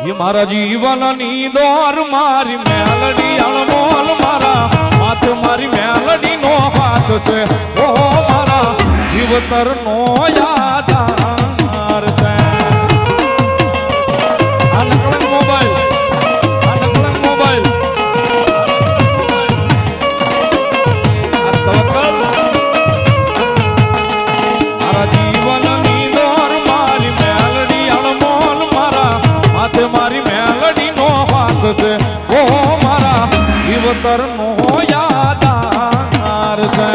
એ મારા જીવનની દોર મારી મેલડી અણમોલ મારા હાથ મારી મેલડી નો હાથ છે ઓ મારા જીવતર નો યાદાર છે આ નકલંગ મોબાઈલ આ તવકલ મારા જીવનની દોર મારી મેલડી અણમોલ મારા હાથ મારી મેલડી નો હાથ છે ઓ મારા જીવતર નો યાદાર છે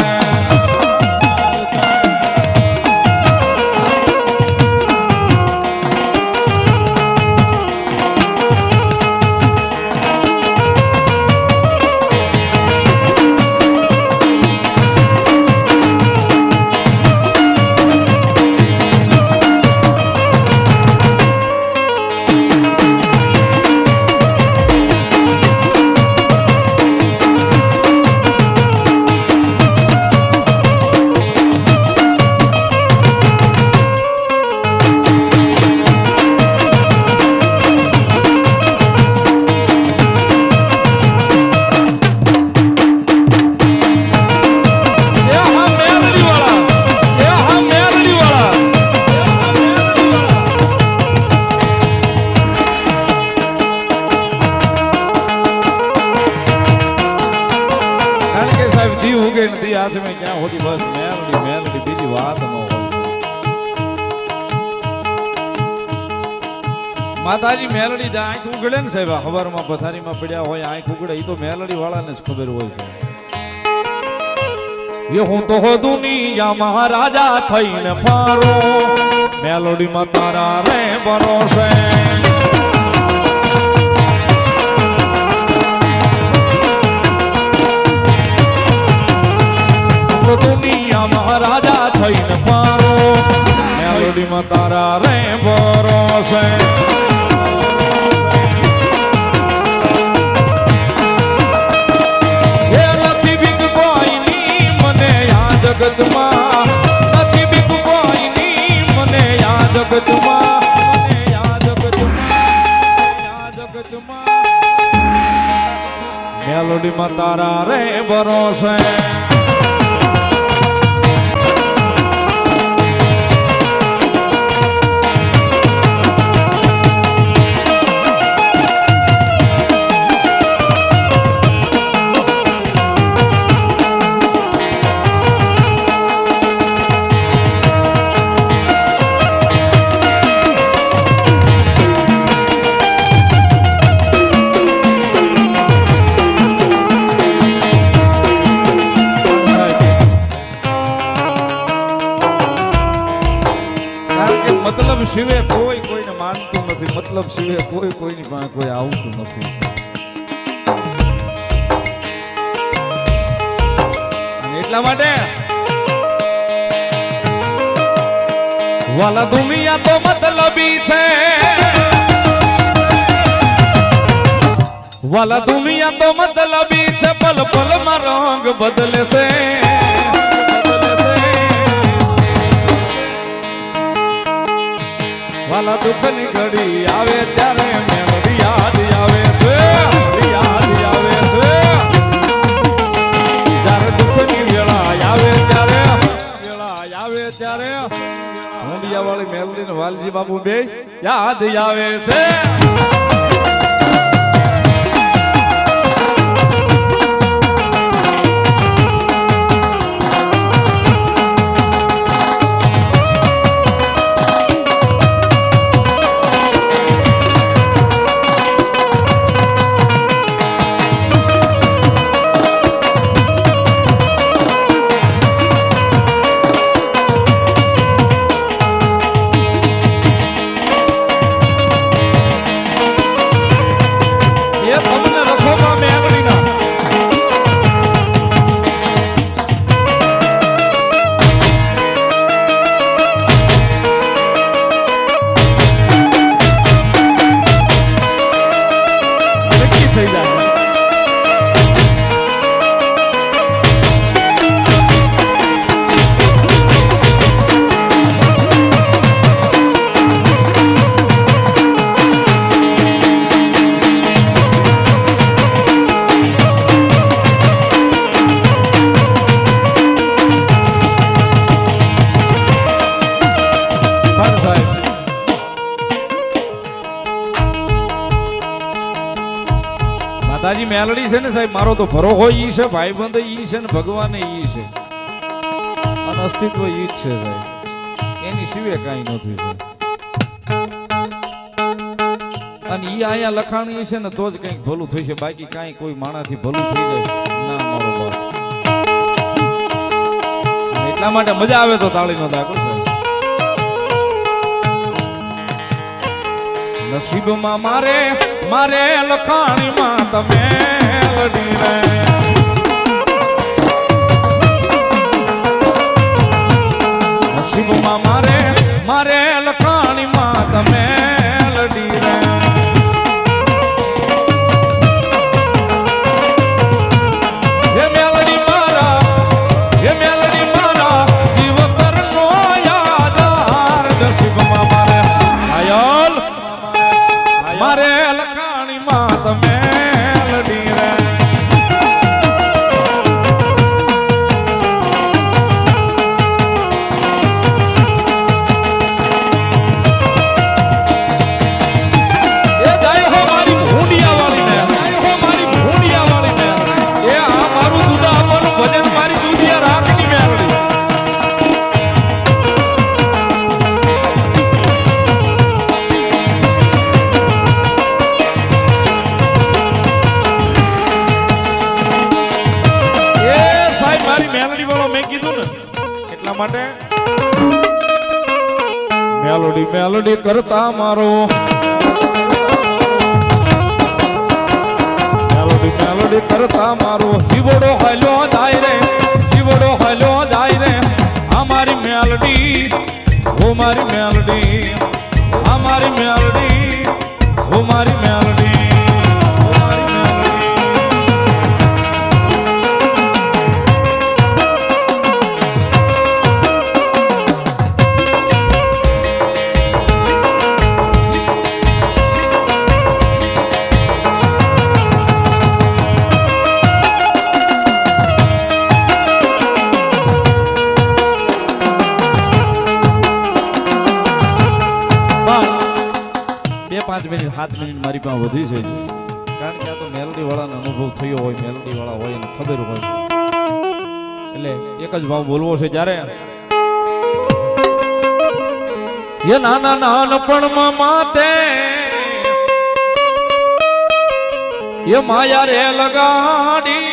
હાથ મેં ક્યાં હોતી બસ મેલડી મેલડી બીજી વાત ન હોય માતાજી મેલડી જે આંખ ઉગડે ને સાહેબ ખબરમાં પથારીમાં પડ્યા હોય આંખ ઉગડે એ તો મેલડી વાળાને જ ખબર હોય છે એ હું તો દુનિયામાં રાજા થઈને ફારો મેલડીમાં તારા રે ભરોસે દુનિયામાં રાજા થઈને પારો મેલોડીમાં તારા રે ભરોસે એ નથી બીક કોઈની મને યાદ જગતમાં નથી બીક કોઈની મને યાદ જગતમાં મેલોડીમાં તારા રે ભરોસે મતલબ સિવે કોઈ કોઈને માનતું નથી મતલબ સિવે કોઈ કોઈની પાસે કોઈ આવતું નથી અને એટલા માટે વાલા દુનિયા તો મતલબી છે વાલા દુનિયા તો મતલબી છે પલ પલ માં રંગ બદલે છે વાલા દુઃખની ઘડી આવે ત્યારે મેલડી યાદ આવે છે યાદ આવે છે જ્યારે દુઃખની વેળા આવે ત્યારે ઊંડિયા વાળી મેલડી ને વાલજી બાબુ બે યાદ આવે છે માતાજી મેલડી છે ને સાહેબ, મારો તો ભરોસો ઈ છે, ભાઈબંધ ઈ છે ને ભગવાન ઈ છે, અને અસ્તિત્વ ઈ જ છે સાહેબ, એની સિવાય કાંઈ નથી સાહેબ. અને ઈ અહીંયા લખાણી છે ને તો જ કંઈક ભલું થઈ છે, બાકી કાંઈ કોઈ માણાથી ભલું થઈ જાય ના મારો બાપ. એટલા માટે મજા આવે તો તાળીનો દાખલો છે. નસીબમાં મારે મારે લખાણીમાં તમે લડી રે, નસીબમાં મારે મારે લખાણીમાં તમે લડી રે. એ મેલડી મારા જીવતરનો યાદાર, નસીબમાં મારે આયલ મારે લખાણીમાં તમે લડી રે. એ જાય હો મારી ભૂંડિયાવાળી મેલ, જાય હો મારી ભૂંડિયાવાળી મેલ, એ આ મારું દૂધ આપવાનું ભજન મારી દૂધિયા રાખની મેલડી. મેલડી વાળો મેં કીધું ને એટલા માટે મેલોડી મેલોડી કરતા મારો, મેલોડી મેલોડી કરતા મારો જીવડો હાલ્યો જાય રે, જીવડો હાલ્યો જાય રે. અમારી મેલડી ઓ મારી મેલડી, અમારી મેલડી ઓ મારી મેલડી. મિનિટ 7 મિનિટ મારી પાસે વધી છે, કારણ કે આ તો મેલડી વાળાનો અનુભવ થયો હોય, મેલડી વાળા હોય એને ખબર હોય, એટલે એક જ ભાવ બોલવો છે. જ્યારે એ નાના નાનપણમાં માતે એ માયા રે લગાડી,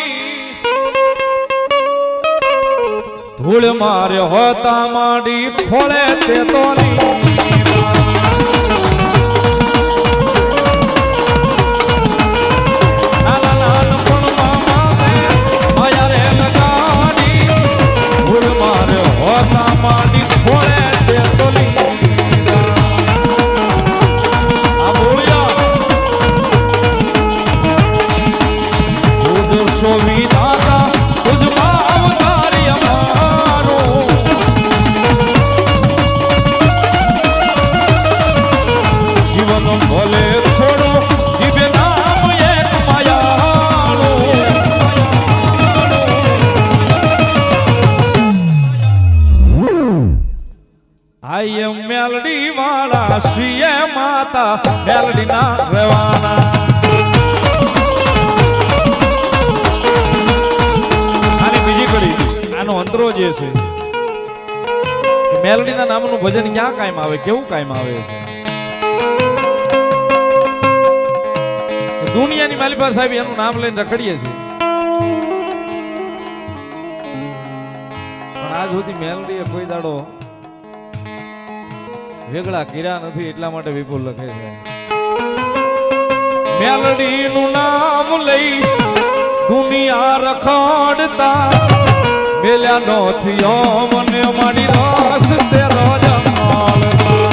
ધૂળ મારે હોતા માંડી ખોળે તે તોની. મેલડી વાળા શિય માતા મેલડી ના રહેવાના. આની બીજી કડી આનો અંતરો જે છે મેલડી ના નામનું ભજન ક્યાં કાયમ આવે, કેવું કાયમ આવે છે. દુનિયાની માલી પાસે સાહેબ એનું નામ લઈને રખડીએ છીએ, પણ આજ સુધી મેલડી એ કોઈ દાડો વેગળા કર્યા નથી, એટલા માટે વિપુલ લખે છે. મેલડી નું નામ લઈ દુનિયા રખડતા, મેલ્યા નથી મને મારી રસ તેરો જમાડતા.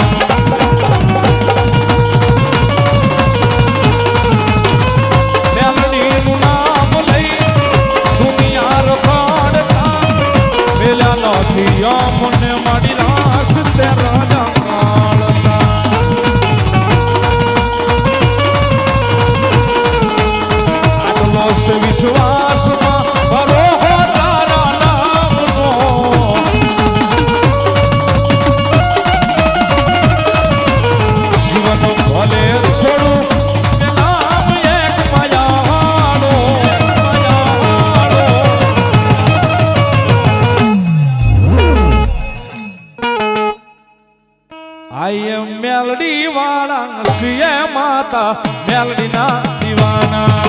મેલડી નું નામ લઈ દુનિયા રખડતા, મેલ્યા નથી મને મારી રસ તેરો વિશ્વાસમાં ભરો તારા નામનો. માતા મેલડીના દીવાના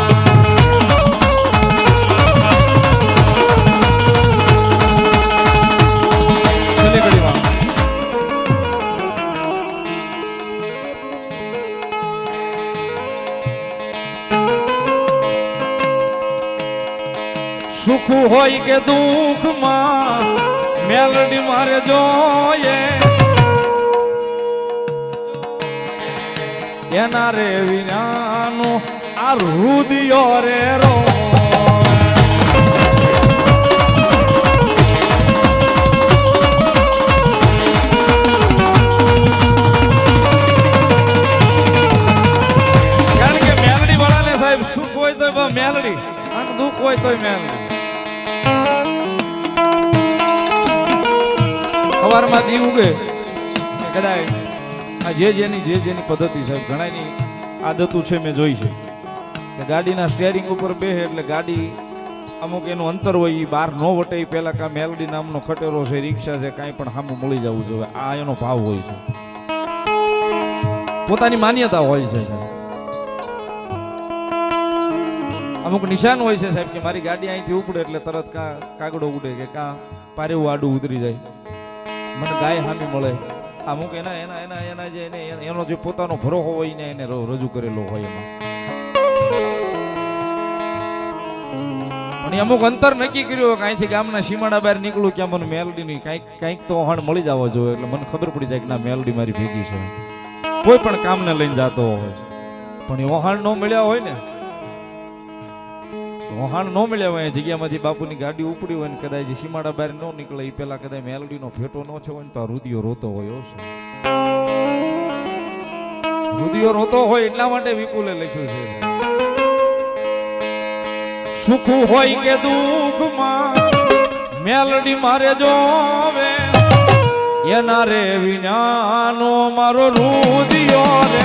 સુખ હોય કે દુઃખમાં મેલડી મારે જોઈએ એના રે વિનાનો આ રુદિયો રે રો કારણ કે મેલડી વાળાને સાહેબ સુખ હોય તો મેલડી અને દુઃખ હોય તો મેલડી સવારમાં દી ઉગે કદાચ આ જે જેની પદ્ધતિ સાહેબ ઘણાની આદતું છે મેં જોઈ છે કે ગાડીના સ્ટેરિંગ ઉપર બેસે એટલે ગાડી અમુક એનું અંતર હોય એ બહાર ન વટે એ પહેલાં કાં મેલડી નામનો ખટેરો છે રિક્ષા છે કાંઈ પણ સામું મળી જવું જોઈએ આ એનો ભાવ હોય છે પોતાની માન્યતા હોય છે અમુક નિશાન હોય છે સાહેબ કે મારી ગાડી અહીંથી ઉપડે એટલે તરત કાગડો ઉડે કે કાં પારેવું આડું ઉતરી જાય મને ગાય હામી મળે અમુક એના જે એનો જે પોતાનો ભરોહો હોય ને એને રજૂ કરેલો હોય એમાં પણ અમુક અંતર નક્કી કર્યું કે અહીંથી ગામના સીમાડા બહાર નીકળું ક્યાં મને મેલડી ની કંઈક તો ઓહાણ મળી જવા જોઈએ એટલે મને ખબર પડી જાય કે ના મેલડી મારી ભેગી છે કોઈ પણ કામને લઈને જતો હોય પણ એ ઓહાણ ન મળ્યા હોય ને વહાણ ન મળ્યા હોય જગ્યામાંથી બાપુની ગાડી ઉપડી હોય ને કદાચ સીમાડા બહાર ન નીકળે એ પેલા કદાચ મેલડીનો ફેટો ન છે હોય ને તો આ રુદિયો રોતો હોય છે રુદિયો રોતો હોય એટલા માટે વિપુલે લખ્યું છે સુખ હોય કે દુઃખમાં મેલડી મારે જોવે એના રે વિનાનો મારો રુદિયો રે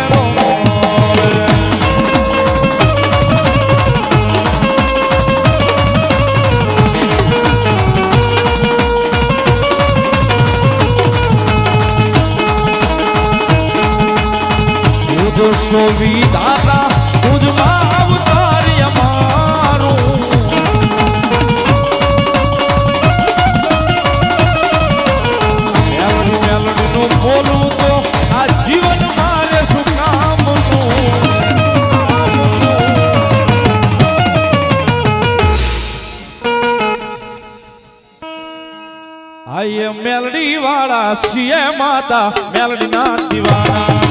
સો વિધાતા તુજમાં અવતારી અમારું મેલડીનું બોલું તો આ જીવન મારે શું કામનું આયે મેલડી વાળા સિયે માતા મેલડીના દીવાના